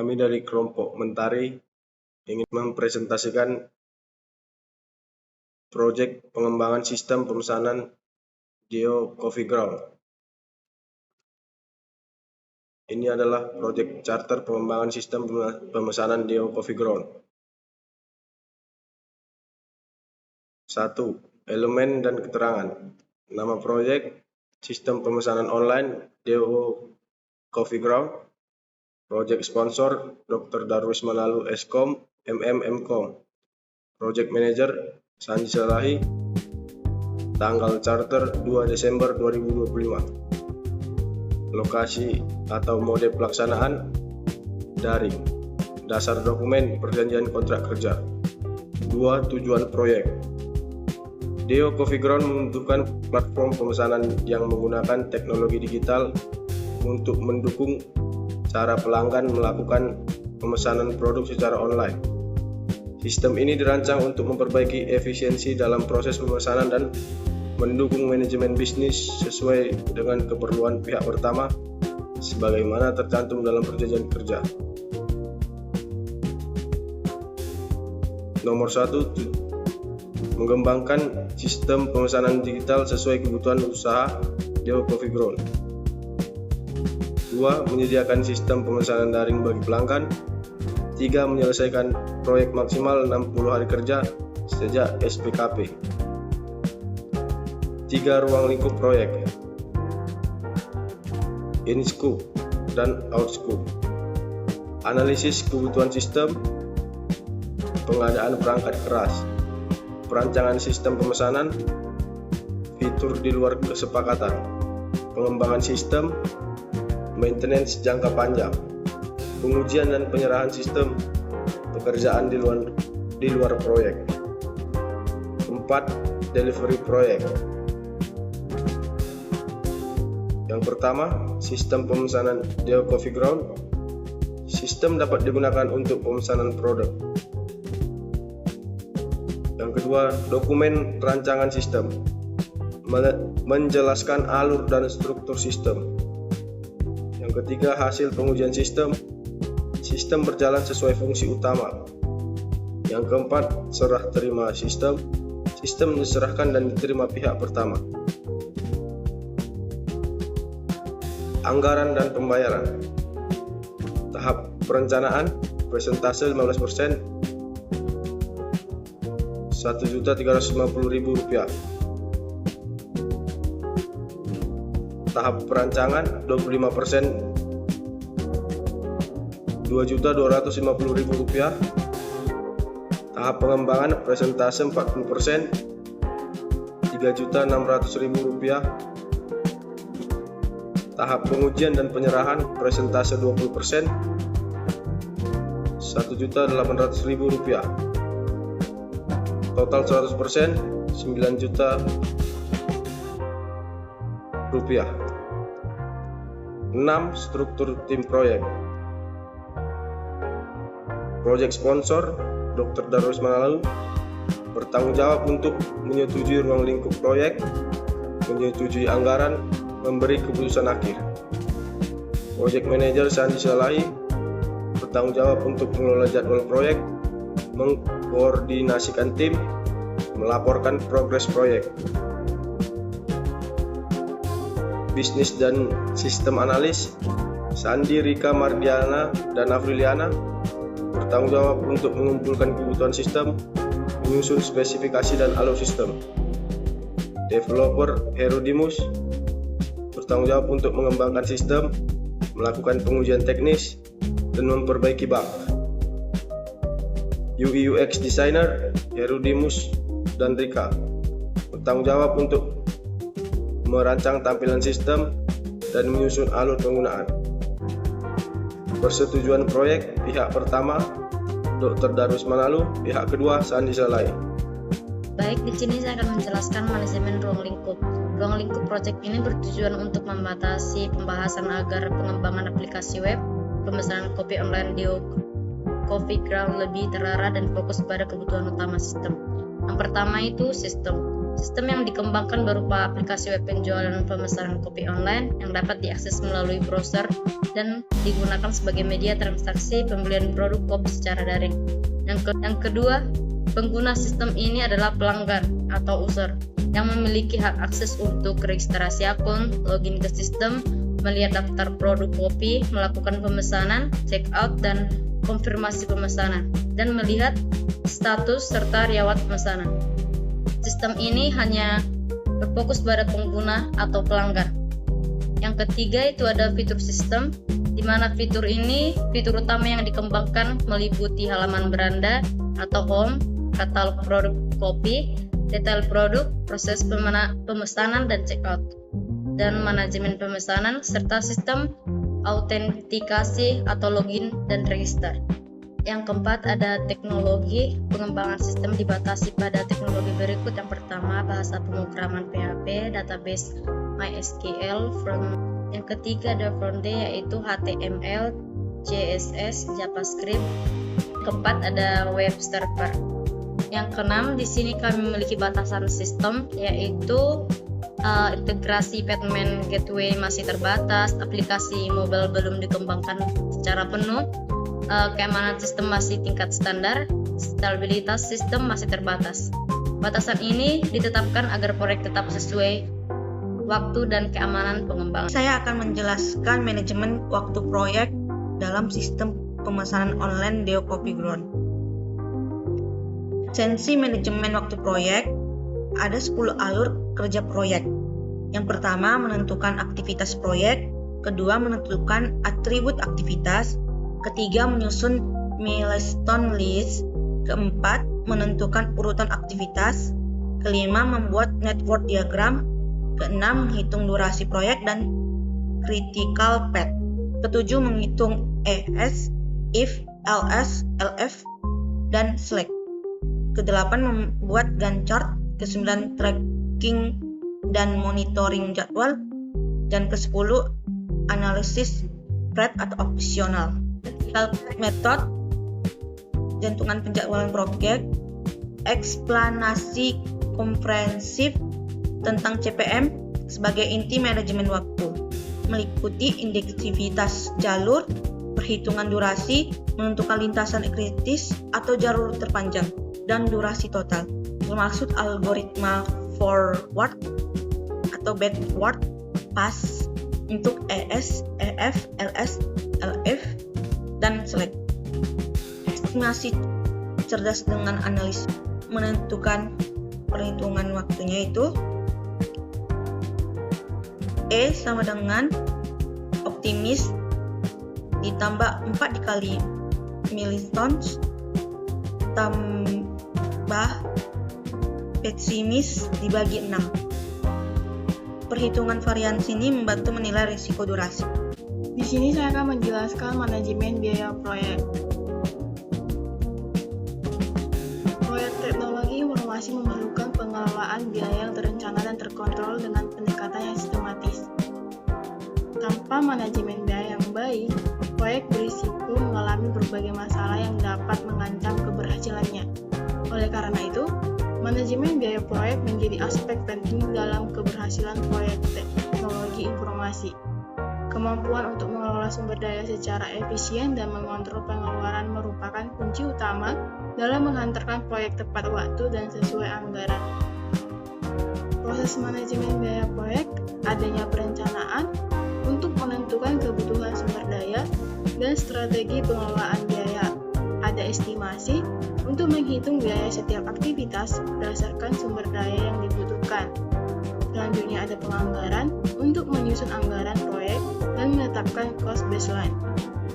Kami dari kelompok Mentari ingin mempresentasikan proyek pengembangan sistem pemesanan Dio Coffee Ground. Ini adalah proyek charter pengembangan sistem pemesanan Dio Coffee Ground. 1. Elemen dan keterangan. Nama proyek, sistem pemesanan online Dio Coffee Ground. Proyek sponsor Dr. Darwis Manalu Eskom, MMM.com. Project Manager Sanji Salahi. Tanggal charter 2 Desember 2025. Lokasi atau mode pelaksanaan daring. Dasar dokumen perjanjian kontrak kerja. 2. Tujuan proyek. Dio Coffee Ground membutuhkan platform pemesanan yang menggunakan teknologi digital untuk mendukung cara pelanggan melakukan pemesanan produk secara online. Sistem ini dirancang untuk memperbaiki efisiensi dalam proses pemesanan dan mendukung manajemen bisnis sesuai dengan keperluan pihak pertama sebagaimana tercantum dalam perjanjian kerja. Nomor 1. Mengembangkan sistem pemesanan digital sesuai kebutuhan usaha Dio Coffee Ground. 2. Menyediakan sistem pemesanan daring bagi pelanggan. 3. Menyelesaikan proyek maksimal 60 hari kerja sejak SPKP. 3. Ruang lingkup proyek. In-scope dan out-scope. Analisis kebutuhan sistem. Pengadaan perangkat keras. Perancangan sistem pemesanan, fitur di luar kesepakatan, pengembangan sistem, maintenance jangka panjang, pengujian dan penyerahan sistem, pekerjaan di luar proyek. 4. Delivery proyek. Yang pertama, sistem pemesanan Dio Coffee Ground. Sistem dapat digunakan untuk pemesanan produk. Yang kedua, dokumen rancangan sistem, menjelaskan alur dan struktur sistem. Yang ketiga, hasil pengujian sistem, sistem berjalan sesuai fungsi utama. Yang keempat, serah terima sistem, sistem diserahkan dan diterima pihak pertama. Anggaran dan pembayaran. Tahap perencanaan, persentase 15%, Rp1.350.000. Tahap perancangan 25%, Rp2.250.000. Tahap pengembangan presentase 40%, Rp3.600.000. Tahap pengujian dan penyerahan presentase 20%, Rp1.800.000. Total 100%, Rp9 juta. 6. Struktur tim proyek. Proyek sponsor Dr. Darwis Manalu bertanggung jawab untuk menyetujui ruang lingkup proyek, menyetujui anggaran, memberi keputusan akhir. Project Manager Sanji Salahi bertanggung jawab untuk mengelola jadwal proyek, mengkoordinasikan tim, melaporkan progres proyek. Bisnis dan sistem analis Sandi, Rika, Mardiana, dan Afriliana bertanggung jawab untuk mengumpulkan kebutuhan sistem, menyusun spesifikasi dan alur sistem. Developer Herudimus bertanggung jawab untuk mengembangkan sistem, melakukan pengujian teknis, dan memperbaiki bug. UI UX Designer Herudimus dan Rika bertanggung jawab untuk merancang tampilan sistem dan menyusun alur penggunaan. Persetujuan proyek pihak pertama Dr. Darwis Manalu, pihak kedua Sandi Salahi. Baik, di sini saya akan menjelaskan manajemen ruang lingkup. Ruang lingkup proyek ini bertujuan untuk membatasi pembahasan agar pengembangan aplikasi web, pemesanan kopi online Dio Coffee Ground lebih terarah dan fokus pada kebutuhan utama sistem. Yang pertama itu sistem. Sistem yang dikembangkan berupa aplikasi web penjualan dan pemesanan kopi online yang dapat diakses melalui browser dan digunakan sebagai media transaksi pembelian produk kopi secara daring. Yang kedua, pengguna sistem ini adalah pelanggan atau user yang memiliki hak akses untuk registrasi akun, login ke sistem, melihat daftar produk kopi, melakukan pemesanan, check out dan konfirmasi pemesanan, dan melihat status serta riwayat pemesanan. Sistem ini hanya berfokus pada pengguna atau pelanggan. Yang ketiga itu ada fitur sistem, di mana fitur utama yang dikembangkan meliputi halaman beranda atau home, katalog produk kopi, detail produk, proses pemesanan dan checkout, dan manajemen pemesanan, serta sistem autentikasi atau login dan register. Yang keempat ada teknologi. Pengembangan sistem dibatasi pada teknologi berikut. Yang pertama, bahasa pemrograman PHP, database MySQL, yang ketiga ada front-end yaitu HTML, CSS, JavaScript. Keempat ada web server. Yang keenam, di sini kami memiliki batasan sistem yaitu integrasi payment gateway masih terbatas, aplikasi mobile belum dikembangkan secara penuh, keamanan sistem masih tingkat standar, stabilitas sistem masih terbatas. Batasan ini ditetapkan agar proyek tetap sesuai waktu dan keamanan pengembangan. Saya akan menjelaskan manajemen waktu proyek dalam sistem pemesanan online Deo Coffee Ground. Esensi manajemen waktu proyek, ada 10 alur kerja proyek. Yang pertama, menentukan aktivitas proyek. Kedua, menentukan atribut aktivitas. Ketiga, menyusun milestone list. Keempat, menentukan urutan aktivitas. Kelima, membuat network diagram. Keenam, menghitung durasi proyek dan critical path. Ketujuh, menghitung ES, if, LS, LF, dan Slack. Kedelapan, membuat Gantt chart. Kesembilan, tracking dan monitoring jadwal. Dan ke-10, analisis spread atau opsional. Method, jantungan penjadwalan proyek, eksplanasi komprehensif tentang CPM sebagai inti manajemen waktu, meliputi indeksivitas jalur, perhitungan durasi, menentukan lintasan kritis atau jalur terpanjang, dan durasi total, termasuk algoritma forward atau backward pass untuk ES, EF, LS, LF, dan Slack. Estimasi cerdas dengan analis menentukan perhitungan waktunya itu E sama dengan optimis ditambah 4 dikali milestones tambah pesimis dibagi 6. Perhitungan variansi ini membantu menilai risiko durasi. Di sini saya akan menjelaskan manajemen biaya proyek. Proyek teknologi informasi memerlukan pengelolaan biaya yang terencana dan terkontrol dengan pendekatan yang sistematis. Tanpa manajemen biaya yang baik, proyek berisiko mengalami berbagai masalah yang dapat mengancam keberhasilannya. Oleh karena itu, manajemen biaya proyek menjadi aspek penting dalam keberhasilan proyek teknologi informasi. Kemampuan untuk mengelola sumber daya secara efisien dan mengontrol pengeluaran merupakan kunci utama dalam menghantarkan proyek tepat waktu dan sesuai anggaran. Proses manajemen biaya proyek, adanya perencanaan untuk menentukan kebutuhan sumber daya dan strategi pengelolaan biaya. Ada estimasi untuk menghitung biaya setiap aktivitas berdasarkan sumber daya yang dibutuhkan. Selanjutnya ada penganggaran untuk menyusun anggaran proyek dan menetapkan cost baseline.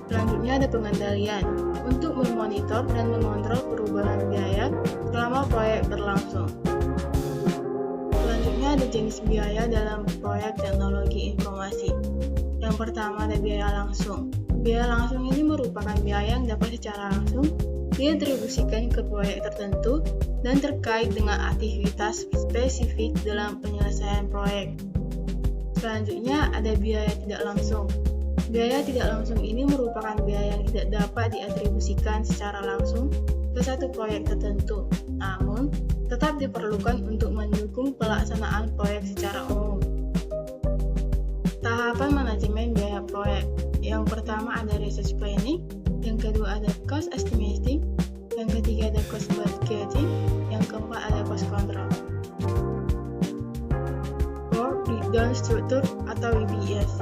Selanjutnya ada pengendalian untuk memonitor dan mengontrol perubahan biaya selama proyek berlangsung. Selanjutnya ada jenis biaya dalam proyek teknologi informasi. Yang pertama ada biaya langsung. Biaya langsung ini merupakan biaya yang dapat secara langsung diatribusikan ke proyek tertentu dan terkait dengan aktivitas spesifik dalam penyelesaian proyek. Selanjutnya ada biaya tidak langsung. Biaya tidak langsung ini merupakan biaya yang tidak dapat diatribusikan secara langsung ke satu proyek tertentu, namun tetap diperlukan untuk mendukung pelaksanaan proyek secara umum. Tahapan manajemen biaya proyek. Yang pertama ada research planning, yang kedua ada cost estimating, yang ketiga ada cost budgeting, yang keempat ada cost control. Breakdown struktur atau WBS.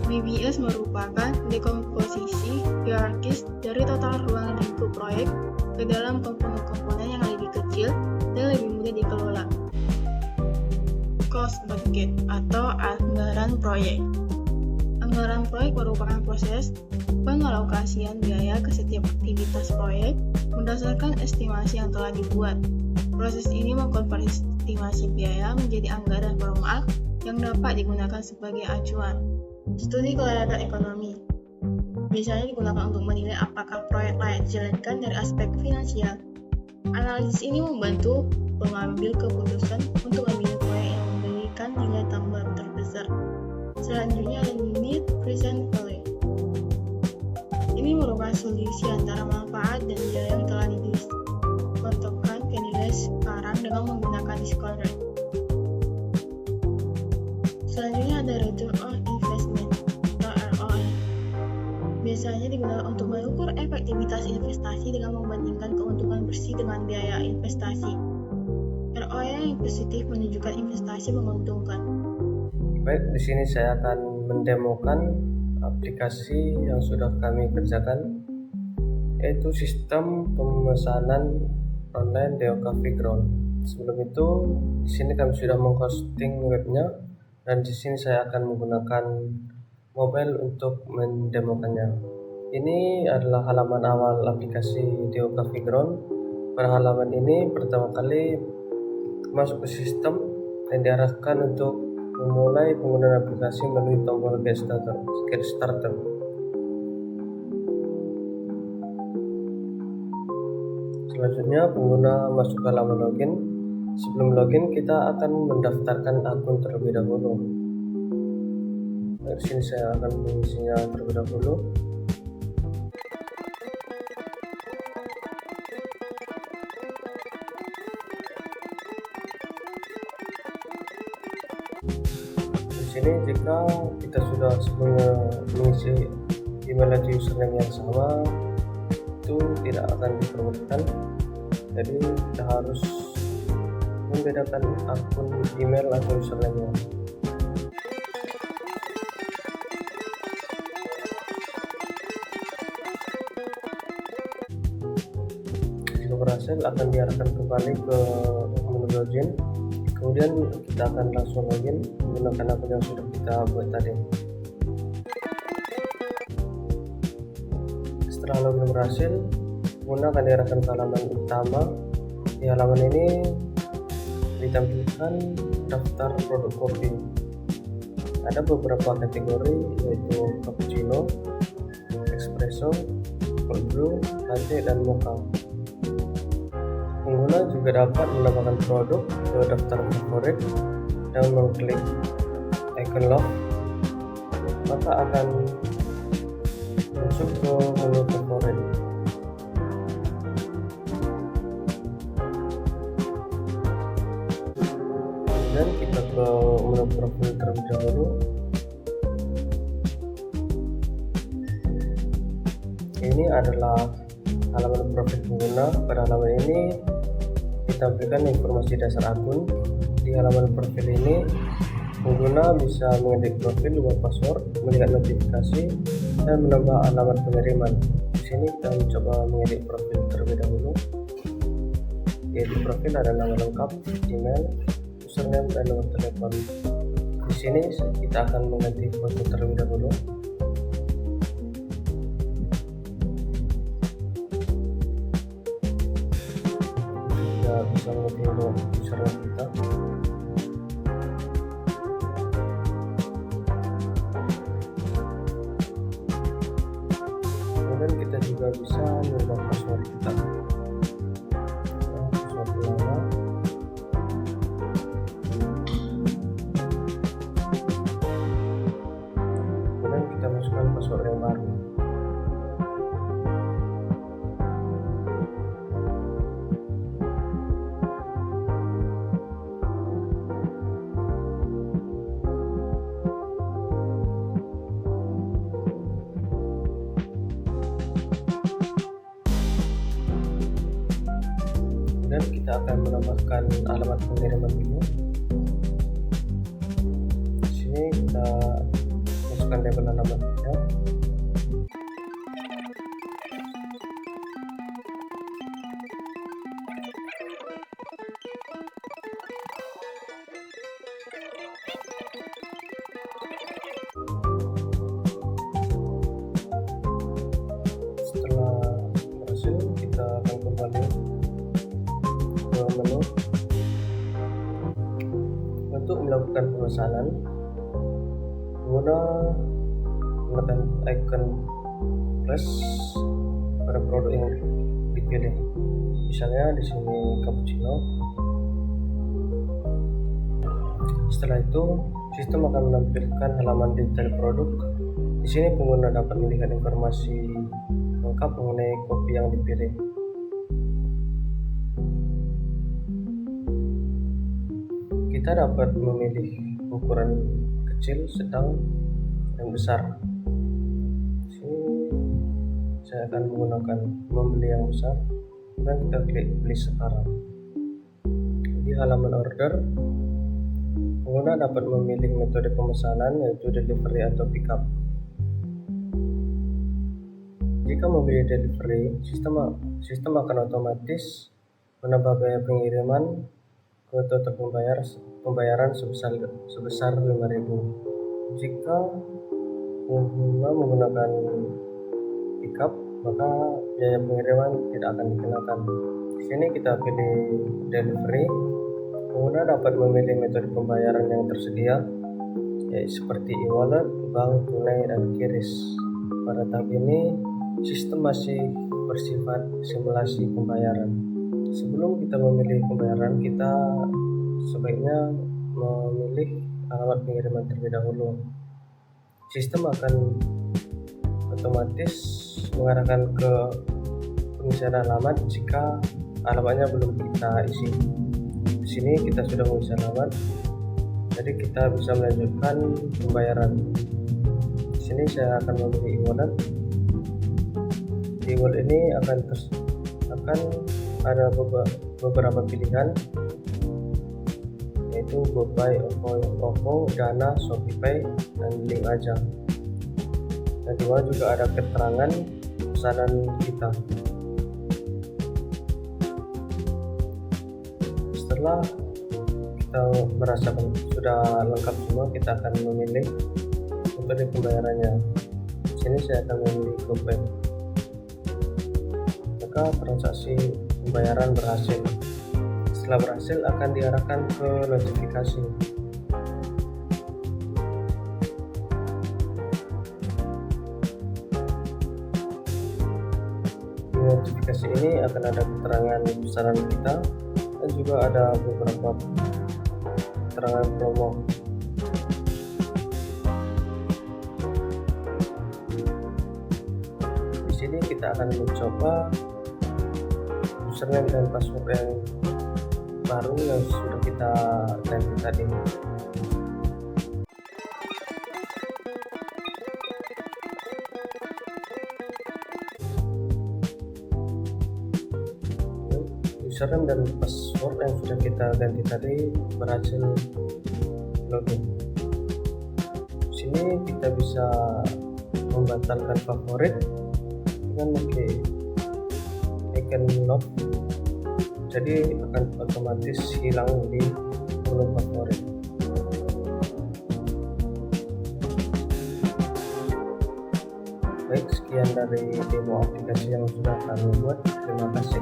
WBS merupakan dekomposisi hierarkis dari total ruang lingkup proyek ke dalam komponen-komponen yang lebih kecil dan lebih mudah dikelola. Cost budget atau anggaran proyek. Anggaran proyek merupakan proses pengalokasian biaya ke setiap aktivitas proyek berdasarkan estimasi yang telah dibuat. Proses ini mengkonversi estimasi biaya menjadi anggaran formal yang dapat digunakan sebagai acuan. Studi kelayakan ekonomi biasanya digunakan untuk menilai apakah proyek layak dijalankan dari aspek finansial. Analisis ini membantu pengambil keputusan untuk memilih proyek yang memberikan nilai tambah terbesar. Selanjutnya ada need present value. Ini merupakan selisih antara manfaat dan biaya yang telah dikontokan ke nilai sekarang dengan menggunakan discount rate. Selanjutnya ada return on investment atau ROI. Biasanya digunakan untuk mengukur efektivitas investasi dengan membandingkan keuntungan bersih dengan biaya investasi. ROI yang positif menunjukkan investasi menguntungkan. Baik, di sini saya akan mendemokan aplikasi yang sudah kami kerjakan, yaitu sistem pemesanan online DO Coffee Ground. Sebelum itu, di sini kami sudah menghosting webnya. Dan di sini saya akan menggunakan mobile untuk mendemokannya. Ini adalah halaman awal aplikasi DO Coffee Ground. Pada halaman ini pertama kali masuk ke sistem dan diarahkan untuk memulai penggunaan aplikasi melalui tombol Get Started. Selanjutnya pengguna masuk ke halaman login. Sebelum login, kita akan mendaftarkan akun terlebih dahulu. Di sini saya akan mengisinya terlebih dahulu. Di sini jika kita sudah sebelumnya mengisi email dan username yang sama, itu tidak akan diperbolehkan. Jadi kita harus membedakan akun email atau username-nya. Jika berhasil, akan diarahkan kembali ke menu login. Kemudian kita akan langsung login menggunakan akun yang sudah kita buat tadi. Setelah login berhasil, pengguna akan diarahkan ke halaman utama. Di halaman ini ditampilkan daftar produk kopi. Ada beberapa kategori, yaitu cappuccino, espresso, cold brew, latte, dan mocha. Pengguna juga dapat menambahkan produk ke daftar favorit dan mengklik icon love, maka akan masuk ke menu favorit. Dan kita ke menu profil terlebih dahulu. Ini adalah halaman profil pengguna. Pada halaman ini ditampilkan informasi dasar akun. Di halaman profil ini, pengguna bisa mengedit profil, ubah password, melihat notifikasi, dan menambah alamat pengiriman. Di sini kita mencoba mengedit profil terlebih dahulu. Di edit profil ada nama lengkap, email, username, dan nomor telepon. Di sini kita akan mengganti foto terlebih dahulu. Kita bisa mengganti username kita. Kemudian kita juga bisa mengubah password kita. Password lama. Kita masukkan password yang baru. kemudian kita akan menambahkan alamat pengiriman dulu. Di sini kita masukkan label alamatnya. Setelah berhasil, kita akan kembali ke menu. Untuk melakukan pemesanan, pengguna menekan icon plus pada produk yang dipilih. Misalnya di sini cappuccino. Setelah itu, sistem akan menampilkan halaman detail produk. Di sini pengguna dapat melihat informasi lengkap mengenai kopi yang dipilih. Kita dapat memilih ukuran kecil, sedang, dan besar. Di sini saya akan menggunakan membeli yang besar dan kita klik beli sekarang. Di halaman order, pengguna dapat memilih metode pemesanan yaitu delivery atau pickup. Jika memilih delivery, sistem akan otomatis menambah biaya pengiriman ke total pembayaran sebesar 5.000. Jika pengguna menggunakan pickup, maka biaya pengiriman tidak akan dikenakan. Di sini kita pilih delivery. Pengguna dapat memilih metode pembayaran yang tersedia, yaitu seperti e-wallet, bank, tunai, dan QRIS. Pada tahap ini, sistem masih bersifat simulasi pembayaran. Sebelum kita memilih pembayaran, kita sebaiknya memilih alamat pengiriman terlebih dahulu. Sistem akan otomatis mengarahkan ke pengisian alamat jika alamatnya belum kita isi. Di sini kita sudah mengisi alamat, jadi kita bisa melanjutkan pembayaran. Di sini saya akan memilih e-wallet. Di e-wallet ini akan ada beberapa pilihan, yaitu GoPay, OVO, Dana, ShopeePay, dan link aja. Kedua juga ada keterangan pesanan kita. Setelah kita merasakan sudah lengkap semua, kita akan memilih metode pembayarannya. Di sini saya akan memilih GoPay. Maka transaksi pembayaran berhasil. Setelah berhasil akan diarahkan ke notifikasi. Di notifikasi ini akan ada keterangan pesanan kita dan juga ada beberapa keterangan promo. Di sini kita akan mencoba username dan password yang baru yang sudah kita ganti tadi. Username dan password yang sudah kita ganti tadi berhasil login. Di sini kita bisa membatalkan favorit dengan mengklik icon lock, jadi akan otomatis hilang di menu favorit. Baik, sekian dari demo aplikasi yang sudah kami buat. Terima kasih.